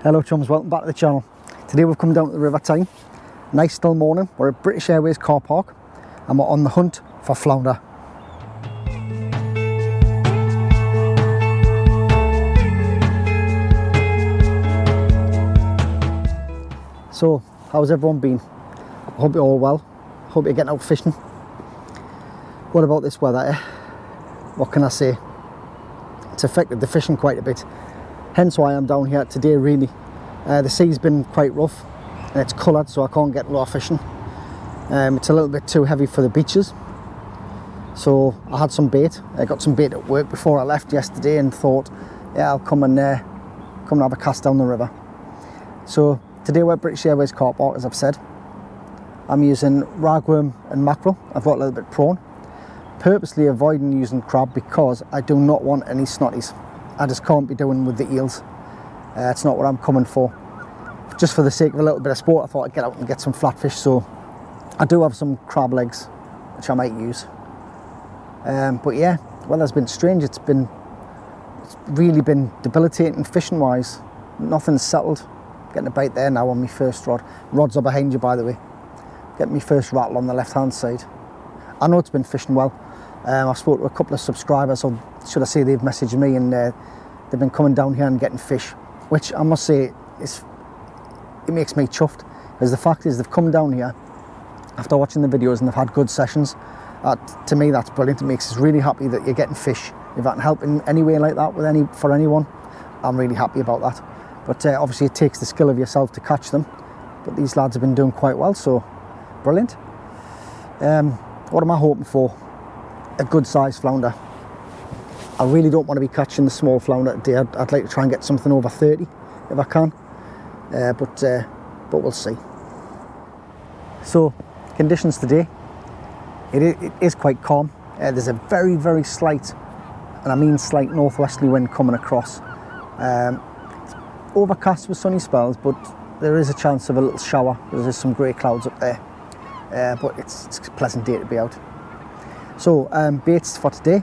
Hello chums, welcome back to the channel. Today we've come down to the River Tyne. Nice still morning. We're at British Airways Carpark and we're on the hunt for flounder. So, how's everyone been? I hope you're all well. Hope you're getting out fishing. What about this weather, eh? What can I say? It's affected the fishing quite a bit. Hence why I'm down here today, really. The sea's been quite rough and it's coloured, so I can't get raw fishing. It's a little bit too heavy for the beaches. So I had some bait. I got some bait at work before I left yesterday and thought, yeah, I'll come and have a cast down the river. So today we're at British Airways Carpark, as I've said. I'm using ragworm and mackerel. I've got a little bit prawn. Purposely avoiding using crab because I do not want any snotties. I just can't be doing with the eels. It's not what I'm coming for. Just for the sake of a little bit of sport, I thought I'd get out and get some flatfish. So I do have some crab legs, which I might use. But yeah, weather's been strange. It's really been debilitating fishing wise. Nothing's settled. Getting a bite there now on my first rod. Rods are behind you, by the way. Getting my first rattle on the left hand side. I know it's been fishing well. I've spoken to a couple of subscribers, or should I say they've messaged me, and they've been coming down here and getting fish, which I must say it makes me chuffed, because the fact is they've come down here after watching the videos and they've had good sessions. To me that's brilliant. It makes us really happy that you're getting fish. If I can help in any way like that for anyone, I'm really happy about that. But obviously it takes the skill of yourself to catch them, but these lads have been doing quite well, so brilliant. What am I hoping for? A good sized flounder. I really don't want to be catching the small flounder today. I'd like to try and get something over 30 if I can, but we'll see. So conditions today, it is quite calm. There's a very, very slight, and I mean slight, northwesterly wind coming across. It's overcast with sunny spells, but there is a chance of a little shower. There's some grey clouds up there, but it's a pleasant day to be out. So baits for today: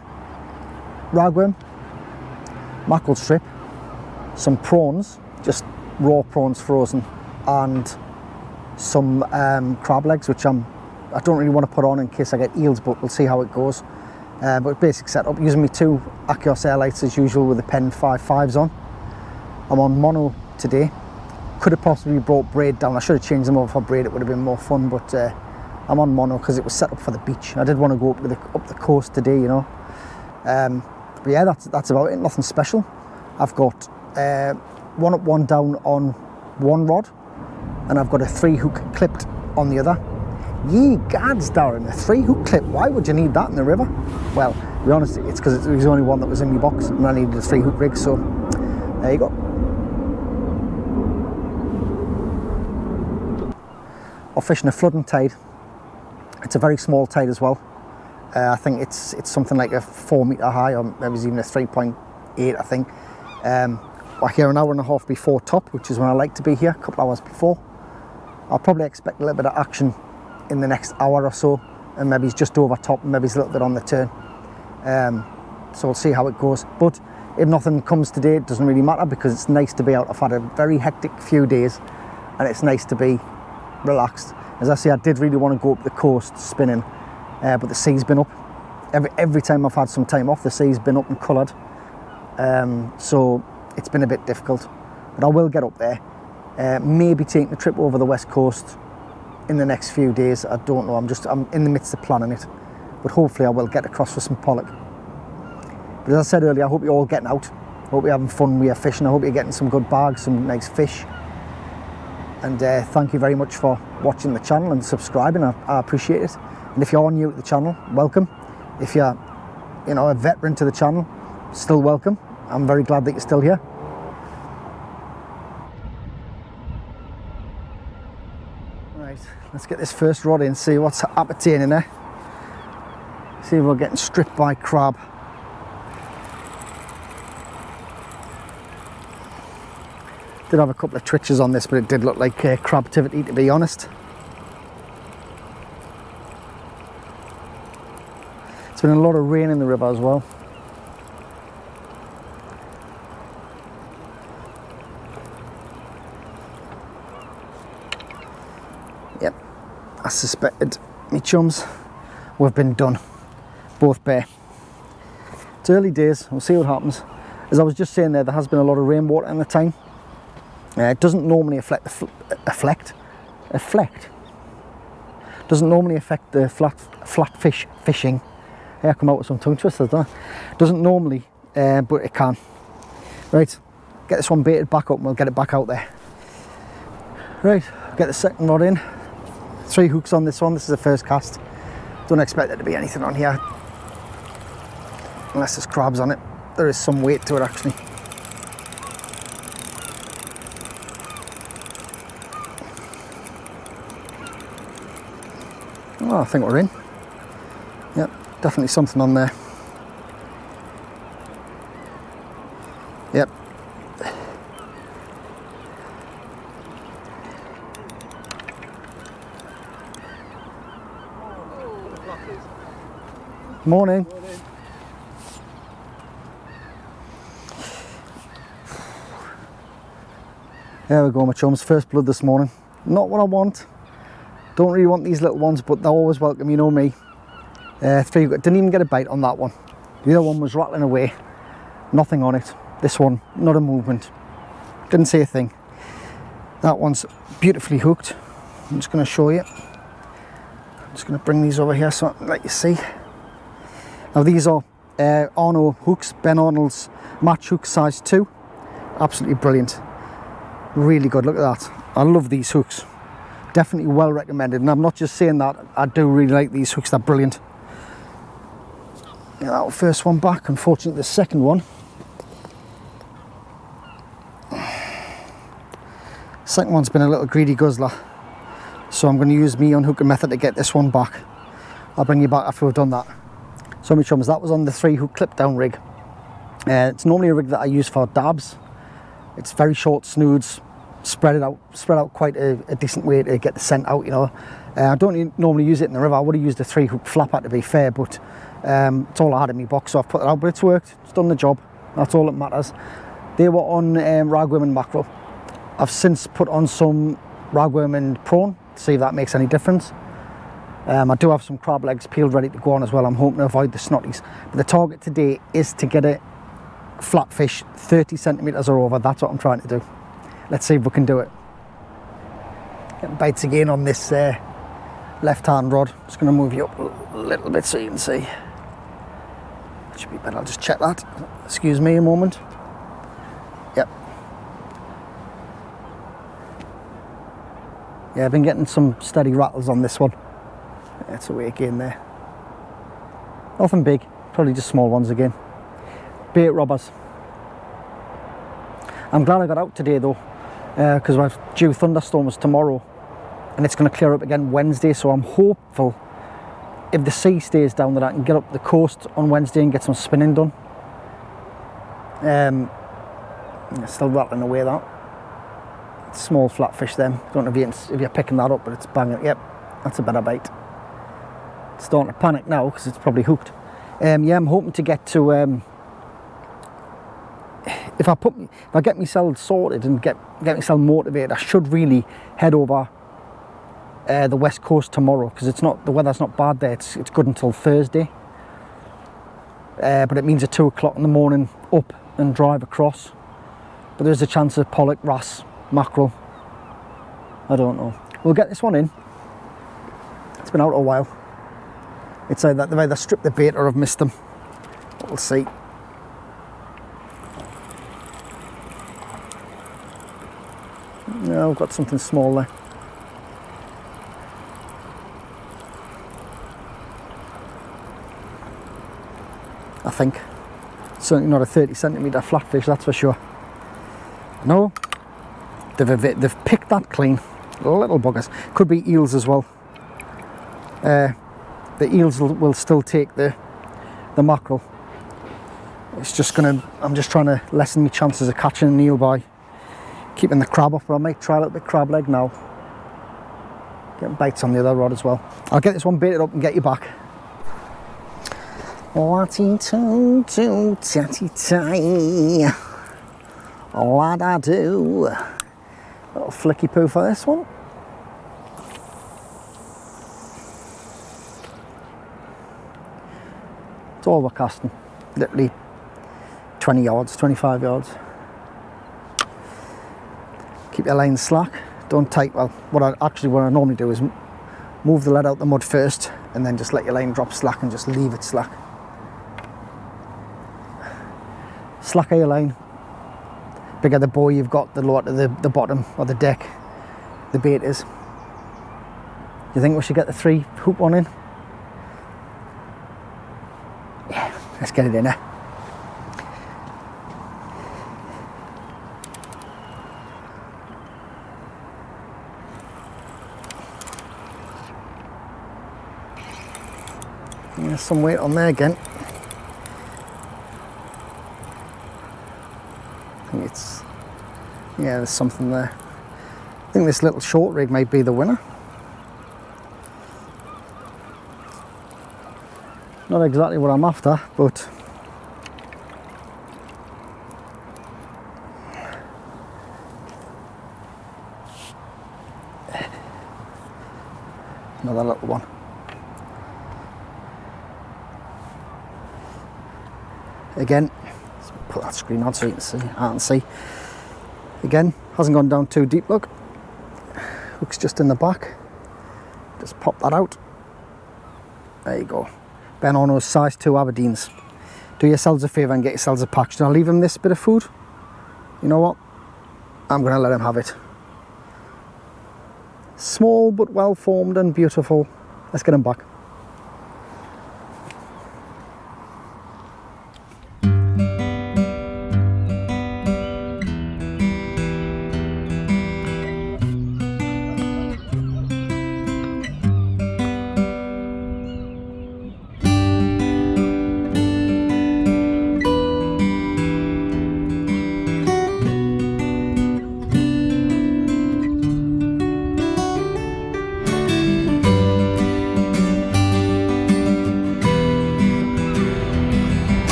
ragworm, mackerel strip, some prawns, just raw prawns frozen, and some crab legs, which I don't really want to put on in case I get eels, but we'll see how it goes. But basic setup, using my two Airways airlights as usual with the Pen 5.5s on. I'm on mono today. Could have possibly brought braid down. I should have changed them over for braid, it would have been more fun, but I'm on mono because it was set up for the beach. I did want to go up the coast today, you know. But yeah, that's about it. Nothing special. I've got one up, one down on one rod, and I've got a 3-hook clipped on the other. Ye gads, Darren, a 3-hook clip. Why would you need that in the river? Well, to be honest, it's because it was the only one that was in my box, and I needed a 3-hook rig. So there you go. I'm fishing a flooding tide. It's a very small tide as well. I think it's something like a 4 metre high, or maybe even a 3.8, I think. We're here an hour and a half before top, which is when I like to be here, a couple hours before. I'll probably expect a little bit of action in the next hour or so, and maybe it's just over top, and maybe it's a little bit on the turn. So we'll see how it goes. But if nothing comes today, it doesn't really matter, because it's nice to be out. I've had a very hectic few days, and it's nice to be relaxed. As I say, I did really want to go up the coast spinning, but the sea's been up. Every time I've had some time off, the sea's been up and coloured. So it's been a bit difficult, but I will get up there. Maybe taking a trip over the west coast in the next few days. I don't know, I'm in the midst of planning it, but hopefully I will get across for some pollock. But as I said earlier, I hope you're all getting out. I hope you're having fun with your fishing. I hope you're getting some good bags, some nice fish. And thank you very much for watching the channel and subscribing. I appreciate it. And if you're new to the channel, welcome. If you're, a veteran to the channel, still welcome. I'm very glad that you're still here. Right, let's get this first rod in, see what's appertaining there. See if we're getting stripped by crab. Did have a couple of twitches on this, but it did look like crabtivity, to be honest. It's been a lot of rain in the river as well. I suspected, me chums, we've been done. Both bare. It's early days, we'll see what happens. As I was just saying there has been a lot of rainwater in the Tyne. It doesn't normally affect doesn't normally affect the flat fish fishing. Hey, I come out with some tongue twisters, don't I? Doesn't normally, but it can. Right, get this one baited back up and we'll get it back out there. Right, get the second rod in. 3 hooks on this one. This is the first cast. Don't expect there to be anything on here unless there's crabs on it. There is some weight to it actually. Oh, I think we're in. Yep, definitely something on there. Yep. Morning. There we go, my chums. First blood this morning. Not what I want. Don't really want these little ones, but they're always welcome, you know me. 3, didn't even get a bite on that one. The other one was rattling away. Nothing on it. This one, not a movement. Didn't say a thing. That one's beautifully hooked. I'm just going to show you. I'm just going to bring these over here so I can let you see. Now these are Arno hooks, Ben Arnold's match hook size 2. Absolutely brilliant. Really good, look at that. I love these hooks. Definitely well recommended, and I'm not just saying that, I do really like these hooks, they're brilliant. Yeah, that first one back. Unfortunately the second one, one's been a little greedy guzzler, so I'm going to use me unhooking method to get this one back. I'll bring you back after we've done that. So my chums, that was on the 3 hook clip down rig. It's normally a rig that I use for dabs. It's very short snoods, spread out quite a decent way to get the scent out, you know. I don't normally use it in the river. I would have used a 3 hook flapper to be fair, but it's all I had in my box, so I've put it out, but it's worked, it's done the job. That's all that matters. They were on ragworm and mackerel. I've since put on some ragworm and prawn to see if that makes any difference. I do have some crab legs peeled ready to go on as well. I'm hoping to avoid the snotties, but the target today is to get a flat fish 30 centimeters or over. That's what I'm trying to do. Let's see if we can do it. Getting bites again on this left hand rod. Just going to move you up a little bit so you can see. Should be better. I'll just check that. Excuse me a moment. Yep. Yeah, I've been getting some steady rattles on this one. That's away again there. Nothing big, probably just small ones again. Bait robbers. I'm glad I got out today though, because we're due thunderstorms tomorrow and it's going to clear up again Wednesday, so I'm hopeful if the sea stays down that I can get up the coast on Wednesday and get some spinning done. Still rattling away that. Small flatfish then. Don't know if you're picking that up, but it's banging. Yep, that's a better bite. It's starting to panic now because it's probably hooked. Yeah, I'm hoping to get to if I get myself sorted and get myself motivated, I should really head over the west coast tomorrow, because the weather's not bad there. It's good until Thursday, but it means at 2 o'clock in the morning up and drive across. But there's a chance of pollock, wrasse, mackerel. I don't know. We'll get this one in. It's been out a while. It's either they've either stripped the bait or I've missed them. We'll see. No, I've got something small there. I think. Certainly not a 30 centimetre flatfish, that's for sure. No, they've picked that clean. Little buggers. Could be eels as well. The eels will still take the mackerel. It's just I'm just trying to lessen my chances of catching an eel by keeping the crab up, but I might try a little bit crab leg now. Getting bites on the other rod as well. I'll get this one baited up and get you back. Watty to tatty tie. What I do. Little flicky poo for this one. It's all we're casting, literally 20 yards, 25 yards. Keep your line slack, don't tight. Well, what I normally do is move the lead out the mud first and then just let your line drop slack and just leave it slack. Slacker your line. Bigger the buoy you've got, the lower to the bottom or the deck the bait is. You think we should get the 3 hoop one in? Yeah, let's get it in there. There's some weight on there again. I think it's, yeah, there's something there. I think this little short rig might be the winner. Not exactly what I'm after, but another little one. Again, let's put that screen on so you can see. Again, hasn't gone down too deep, look. Hook's just in the back. Just pop that out. There you go. Ben on those size 2 Aberdeens. Do yourselves a favour and get yourselves a pack. Should I leave him this bit of food? You know what? I'm going to let him have it. Small but well formed and beautiful. Let's get him back.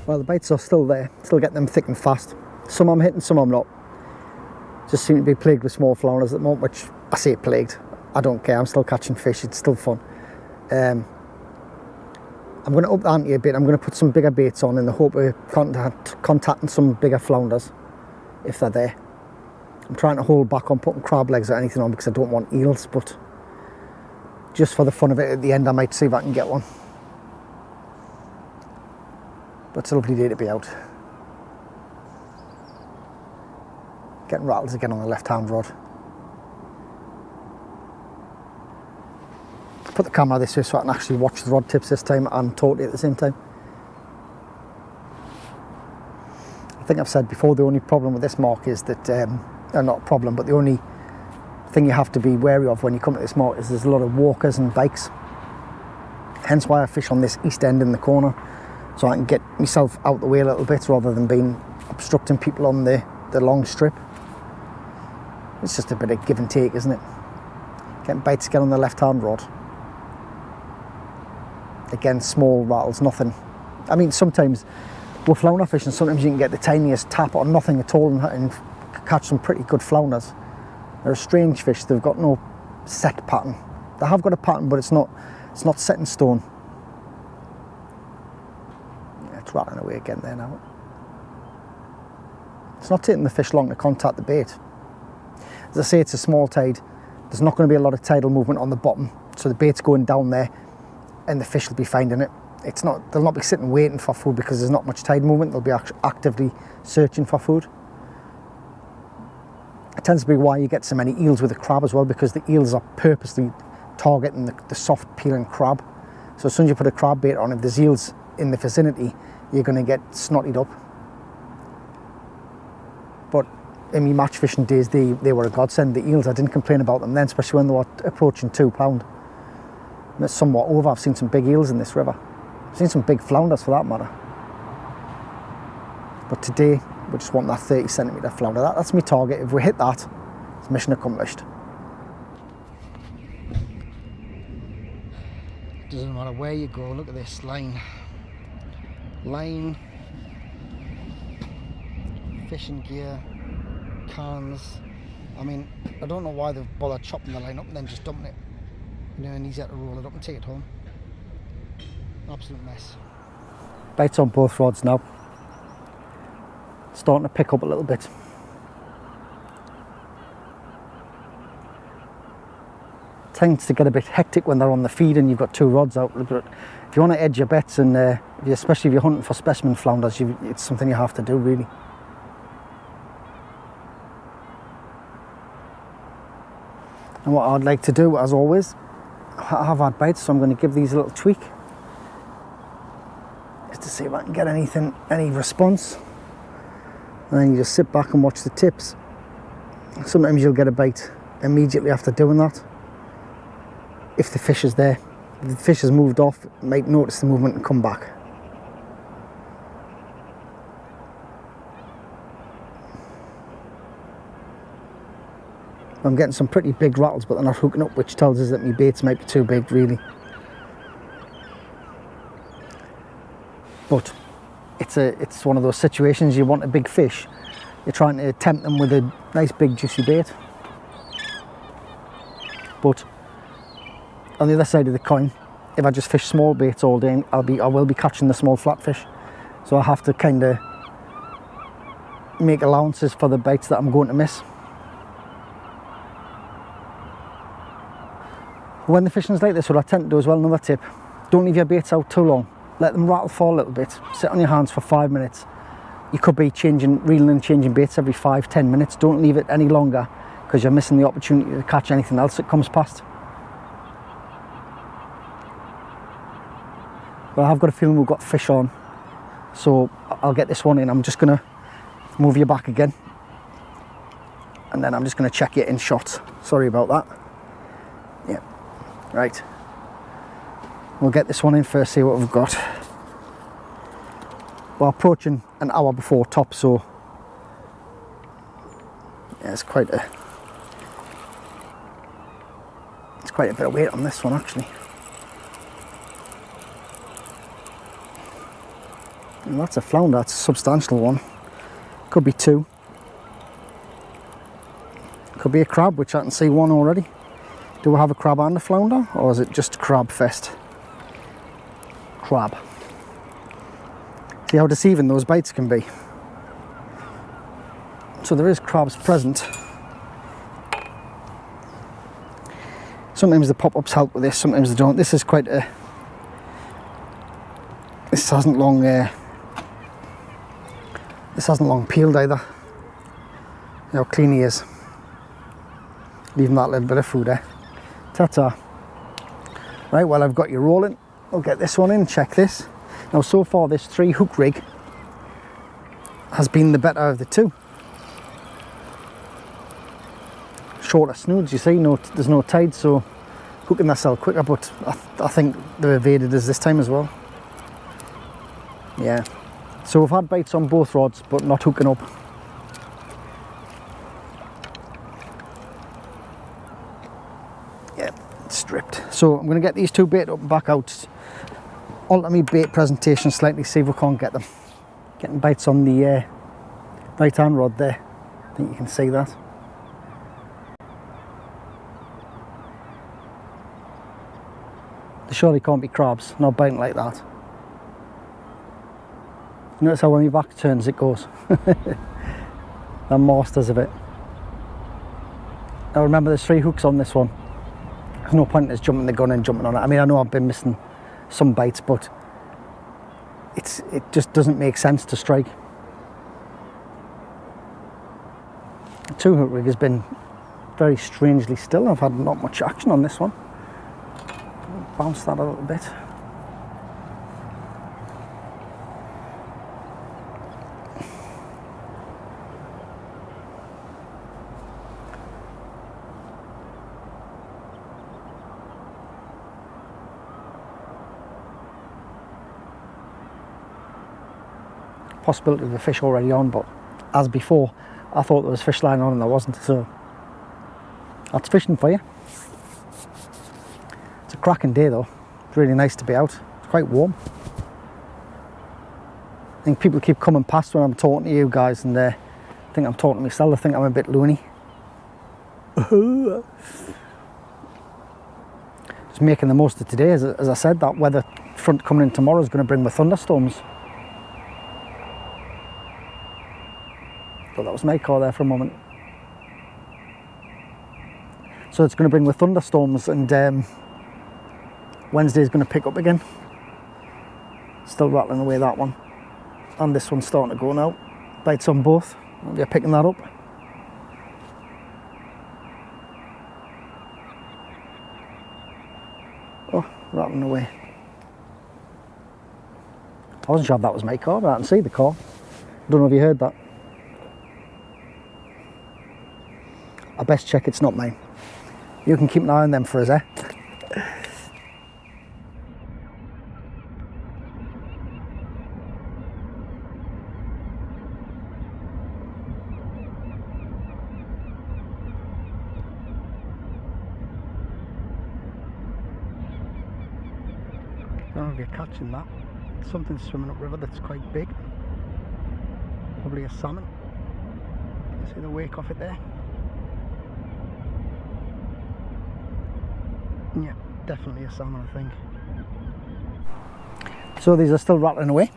Well, the baits are still there, still getting them thick and fast. Some I'm hitting, some I'm not. Just seem to be plagued with small flounders at the moment, which I say plagued. I don't care, I'm still catching fish, it's still fun. I'm going to up the ante a bit. I'm going to put some bigger baits on in the hope of contacting some bigger flounders, if they're there. I'm trying to hold back on putting crab legs or anything on because I don't want eels, but just for the fun of it, at the end I might see if I can get one. But it's a lovely day to be out. Getting rattles again on the left-hand rod. Put the camera this way so I can actually watch the rod tips this time and talk to you at the same time. I think I've said before, the only problem with this mark is that, not a problem, but the only thing you have to be wary of when you come to this mark is there's a lot of walkers and bikes. Hence why I fish on this east end in the corner, so I can get myself out the way a little bit rather than being obstructing people on the long strip. It's just a bit of give and take, isn't it? Getting baits again on the left-hand rod. Again, small rattles, nothing. I mean, sometimes with flounder fishing, sometimes you can get the tiniest tap or nothing at all and catch some pretty good flounders. They're a strange fish, they've got no set pattern. They have got a pattern, but it's not set in stone. Yeah, it's rattling away again there now. It's not taking the fish long to contact the bait. As I say, it's a small tide. There's not going to be a lot of tidal movement on the bottom, so the bait's going down there and the fish will be finding it. They'll not be sitting waiting for food because there's not much tide movement. They'll be actively searching for food. It tends to be why you get so many eels with a crab as well, because the eels are purposely targeting the soft peeling crab. So as soon as you put a crab bait on, if there's eels in the vicinity, you're going to get snotted up. But in my match fishing days, they were a godsend. The eels, I didn't complain about them then, especially when they were approaching £2. And it's somewhat over. I've seen some big eels in this river. I've seen some big flounders for that matter. But today, we just want that 30 centimetre flounder. That's my target. If we hit that, it's mission accomplished. Doesn't matter where you go, look at this line. Line, fishing gear, cans. I mean, I don't know why they've bothered chopping the line up and then just dumping it. You know, and easier to roll it up and take it home. Absolute mess. Bites on both rods now. Starting to pick up a little bit. Tends to get a bit hectic when they're on the feed and you've got 2 rods out. But if you want to edge your bets, and especially if you're hunting for specimen flounders, it's something you have to do, really. And what I'd like to do, as always, I have had bites, so I'm going to give these a little tweak, just to see if I can get any response. And then you just sit back and watch the tips. Sometimes you'll get a bite immediately after doing that, if the fish is there. If the fish has moved off, you might notice the movement and come back. I'm getting some pretty big rattles, but they're not hooking up, which tells us that my baits might be too big, really. But it's one of those situations, you want a big fish, you're trying to tempt them with a nice big juicy bait. But on the other side of the coin, if I just fish small baits all day, I will be catching the small flatfish. So I have to kind of make allowances for the bites that I'm going to miss. When the fishing's like this, what I tend to do as well, another tip, don't leave your baits out too long. Let them rattle for a little bit. Sit on your hands for 5 minutes. You could be reeling and changing baits every 5-10 minutes. Don't leave it any longer, because you're missing the opportunity to catch anything else that comes past. But I've got a feeling we've got fish on, so I'll get this one in. I'm just going to move you back again, and then I'm just going to check you in shots. Sorry about that. Yeah, right. We'll get this one in first, see what we've got. We're approaching an hour before top, so yeah, it's quite a bit of weight on this one, actually. And that's a flounder, that's a substantial one. Could be 2. Could be a crab, which I can see 1 already. Do we have a crab and a flounder, or is it just crab fest? Crab. See how deceiving those bites can be. So there is crabs present. Sometimes the pop-ups help with this, sometimes they don't. This is quite a... This hasn't long peeled either. You know how clean he is. Leaving that little bit of food there. Ta-ta. Right, well, I've got you rolling. I'll get this one in, check this. Now, so far this 3 hook rig has been the better of the 2. Shorter snoods, you see, there's no tide, so hooking themselves quicker, but I think they've evaded us this time as well. Yeah, so we've had bites on both rods, but not hooking up. Yeah, it's stripped. So I'm going to get these 2 bait up and back out. Alter my bait presentation slightly, see if we can't get them. Getting bites on the right hand rod there. I think you can see that. They surely can't be crabs, not biting like that. Notice how when my back turns it goes. They're masters of it. Now remember, there's 3 hooks on this one. There's no point in us jumping the gun and jumping on it. I mean, I know I've been missing some bites, but it just doesn't make sense to strike. The 2 hook rig has been very strangely still. I've had not much action on this one. Bounce that a little bit. possibility of a fish already on, but as before, I thought there was fish line on and there wasn't, so that's fishing for you. It's a cracking day though. It's really nice to be out. It's quite warm. I think people keep coming past when I'm talking to you guys, and I think I'm talking to myself. I think I'm a bit loony. Just making the most of today. As I said, that weather front coming in tomorrow is going to bring the thunderstorms. Thought that was my car there for a moment. So it's going to bring the thunderstorms, and Wednesday's going to pick up again. Still rattling away, that one. And this one's starting to go now. Bites on both. You're picking that up. Oh, rattling away. I wasn't sure if that was my car, but I can see the car. Don't know if you heard that. I best check it's not mine. You can keep an eye on them for us, eh? I don't know if you're catching that. Something's swimming upriver that's quite big. Probably a salmon. See the wake off it there? Yeah, definitely a salmon, I think. So these are still rattling away.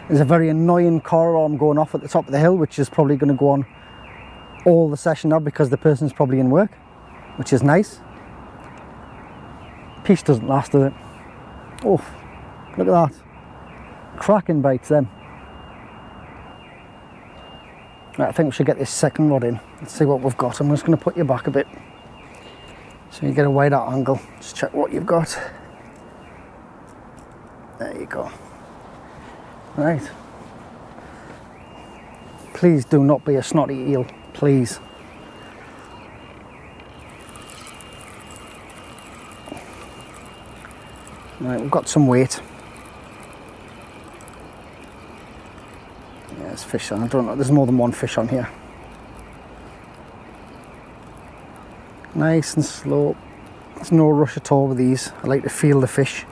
There's a very annoying car alarm going off at the top of the hill, which is probably going to go on all the session now because the person's probably in work, which is nice. Peace doesn't last, does it? Oh, look at that. Cracking bites then. Right, I think we should get this second rod in. Let's see what we've got. I'm just going to put you back a bit so you get a wider angle. Just check what you've got. There you go. Right. Please do not be a snotty eel, please. Right, we've got some weight. Yeah, there's fish on. I don't know, there's more than one fish on here. Nice and slow. There's no rush at all with these. I like to feel the fish.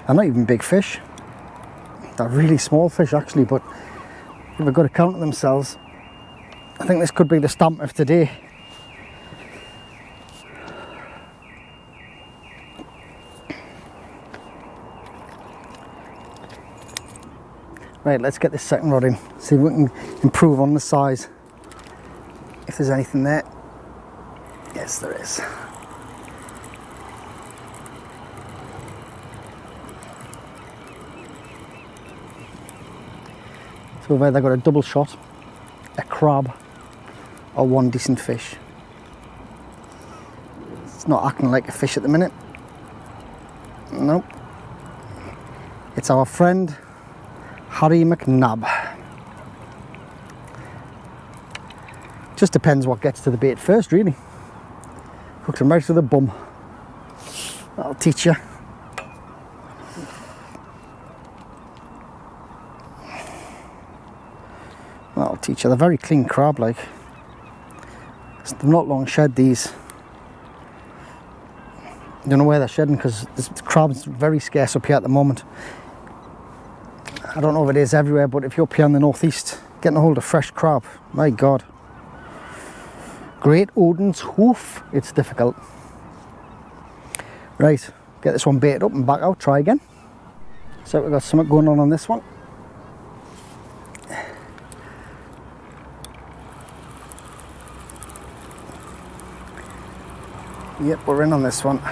They're not even big fish. They're really small fish actually, but if they've got to count themselves, I think this could be the stamp of today. Right, let's get this second rod in, see if we can improve on the size. If there's anything there. Yes, there is. So we've either got a double shot, a crab, or one decent fish. It's not acting like a fish at the minute. Nope. It's our friend Harry McNab. Just depends what gets to the bait first, really. Hooked him right to the bum. That'll teach you. That'll teach you. They're very clean crab, like. They've not long shed these. I don't know where they're shedding because the crab's very scarce up here at the moment. I don't know if it is everywhere, but if you're up here in the northeast, getting a hold of fresh crab, my God. Great Odin's hoof, it's difficult. Right, get this one baited up and back out, try again. So we've got something going on this one. Yep, we're in on this one.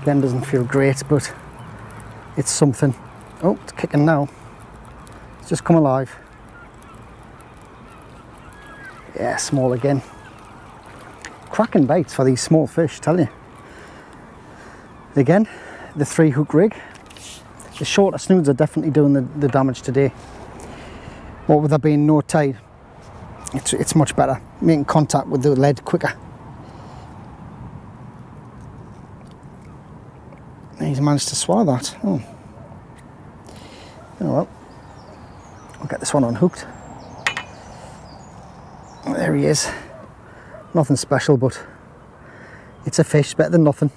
Again, doesn't feel great, but it's something. Oh, it's kicking now. It's just come alive. Yeah, small again. Cracking bites for these small fish, tell you. Again, the 3-hook rig. The shorter snoods are definitely doing the damage today. What with there being no tide, it's much better. Making contact with the lead quicker. he's managed to swallow that. Oh well, I'll get this one unhooked. There he is. Nothing special, but it's a fish, better than nothing.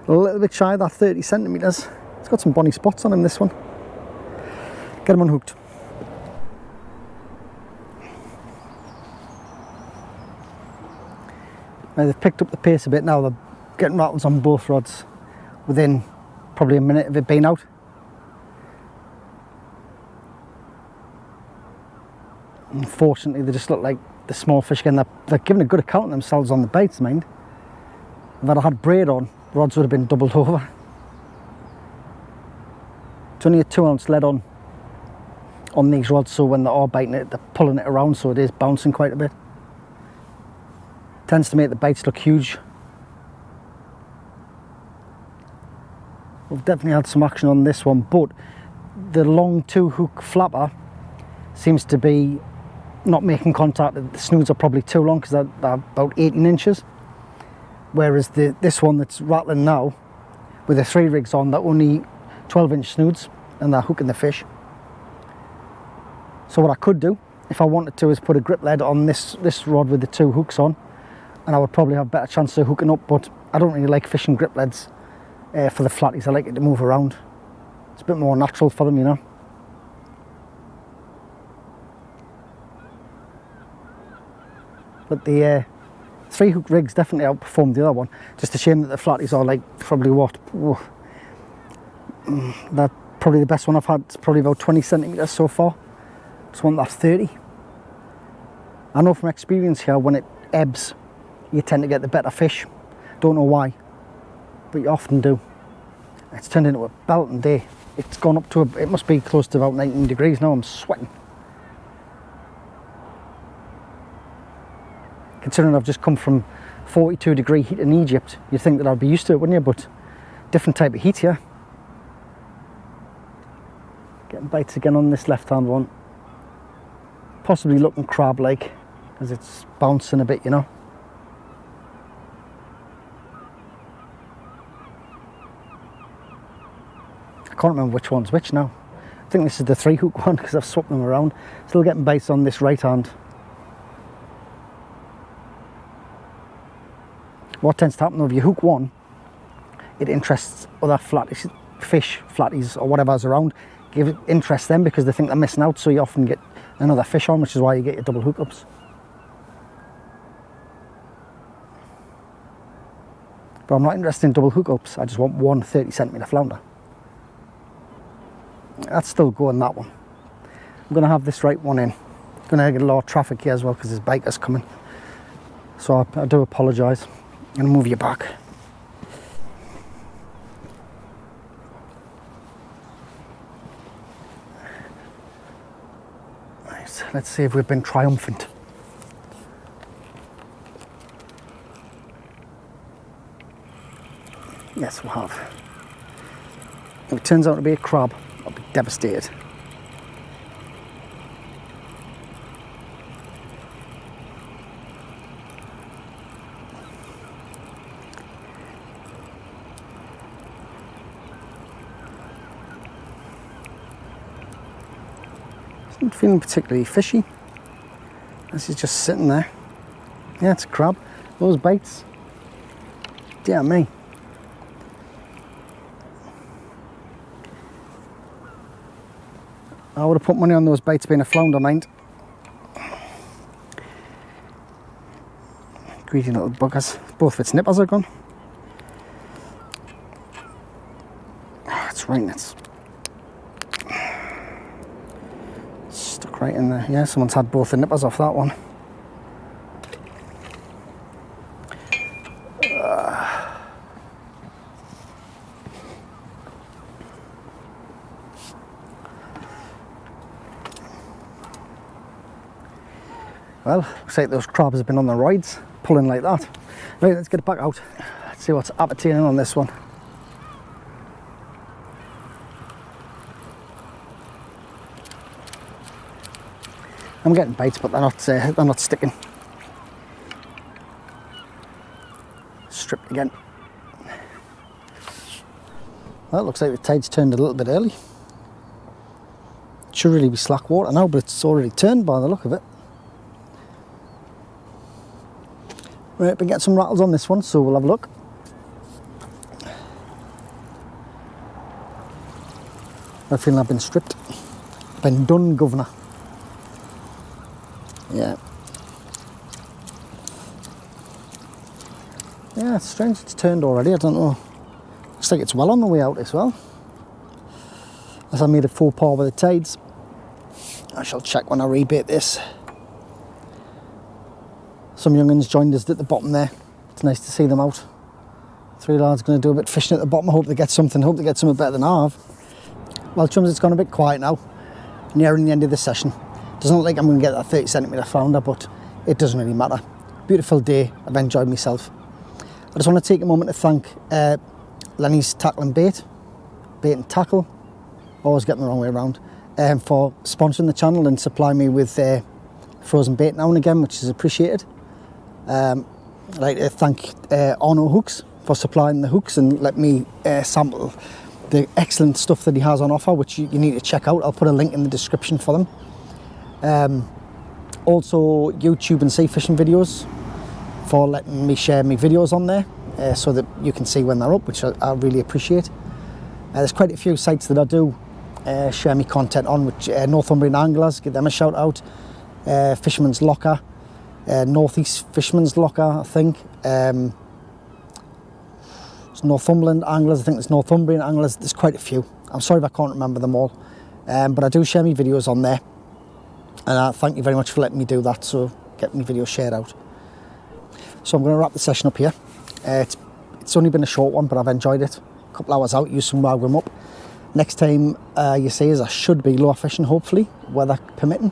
A little bit shy of that 30 centimetres. It's got some bonny spots on him, this one. Get him unhooked. Now they've picked up the pace a bit now. They're getting rattles on both rods within probably a minute of it being out. Unfortunately, they just look like the small fish again. They're giving a good account of themselves on the baits, mind. If I'd had braid on, rods would have been doubled over. It's only a 2-ounce lead on these rods, so when they are biting it, they're pulling it around, so it is bouncing quite a bit. Tends to make the baits look huge. We've definitely had some action on this one, but the long 2-hook flapper seems to be not making contact. The snoods are probably too long because they're about 18 inches. Whereas this one that's rattling now, with the 3 rigs on, they're only 12-inch snoods and they're hooking the fish. So what I could do, if I wanted to, is put a grip lead on this rod with the 2 hooks on, and I would probably have a better chance of hooking up, but I don't really like fishing grip leads for the flatties. I like it to move around. It's a bit more natural for them, you know. But the 3-hook rigs definitely outperformed the other one. Just a shame that the flatties are like probably what? They're probably the best one I've had. It's probably about 20 centimetres so far. Just want that 30. I know from experience here, when it ebbs, you tend to get the better fish. Don't know why, but you often do. It's turned into a belting day. It's gone up to it must be close to about 19 degrees now. I'm sweating. Considering I've just come from 42-degree heat in Egypt, you'd think that I'd be used to it, wouldn't you? But different type of heat here. Getting bites again on this left-hand one. Possibly looking crab-like, as it's bouncing a bit, you know. I can't remember which one's which now. I think this is the 3-hook one because I've swapped them around. Still getting bites on this right hand. What tends to happen though, if you hook one, it interests other fish, flatties or whatever's around. Give it interest them because they think they're missing out, so you often get another fish on, which is why you get your double hookups. But I'm not interested in double hookups. I just want one 30 centimetre flounder. That's still going, that one. I'm going to have this right one in. I'm going to get a lot of traffic here as well because there's bikers coming. So I do apologise. I'm going to move you back. Right, let's see if we've been triumphant. Yes, we have. If it turns out to be a crab, I'll be devastated. Not feeling particularly fishy. This is just sitting there. Yeah, it's a crab. Those bites. Dear me. I would have put money on those bites being a flounder, mind. Greedy little buggers. Both of its nippers are gone. It's right, it's stuck right in there. Yeah, someone's had both the nippers off that one. Well, looks like those crabs have been on the roids, pulling like that. Right, let's get it back out. Let's see what's appertaining on this one. I'm getting bites, but they're not sticking. Stripped again. Well, it looks like the tide's turned a little bit early. It should really be slack water now, but it's already turned by the look of it. Right, we get some rattles on this one, so we'll have a look. I feel I've been stripped. Been done, governor. Yeah. Yeah, it's strange it's turned already, I don't know. Looks like it's well on the way out as well. As I made a faux pas with the tides. I shall check when I rebait this. Some young uns joined us at the bottom there. It's nice to see them out. 3 lads going to do a bit of fishing at the bottom. I hope they get something. Hope they get something better than I have. Well, chums, it's gone a bit quiet now. Nearing the end of the session. Doesn't look like I'm going to get that 30cm flounder, but it doesn't really matter. Beautiful day. I've enjoyed myself. I just want to take a moment to thank Lenny's Tackle and Bait and Tackle, always getting the wrong way around, for sponsoring the channel and supplying me with frozen bait now and again, which is appreciated. I'd like to thank Arno Hooks for supplying the hooks and let me sample the excellent stuff that he has on offer, which you need to check out. I'll put a link in the description for them. Also YouTube and sea fishing videos, for letting me share my videos on there so that you can see when they're up, which I really appreciate. There's quite a few sites that I do share my content on, which Northumbrian Anglers, give them a shout out. Fisherman's Locker, Northeast Fisherman's Locker, I think. It's Northumberland Anglers, I think there's Northumbrian Anglers, there's quite a few. I'm sorry if I can't remember them all. But I do share my videos on there. And I thank you very much for letting me do that, so get my videos shared out. So I'm going to wrap the session up here. It's only been a short one, but I've enjoyed it. A couple hours out, use some rag 'em up. Next time you see us, I should be lure fishing, hopefully, weather permitting.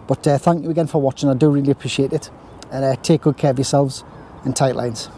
But thank you again for watching. I do really appreciate it. And take good care of yourselves and tight lines.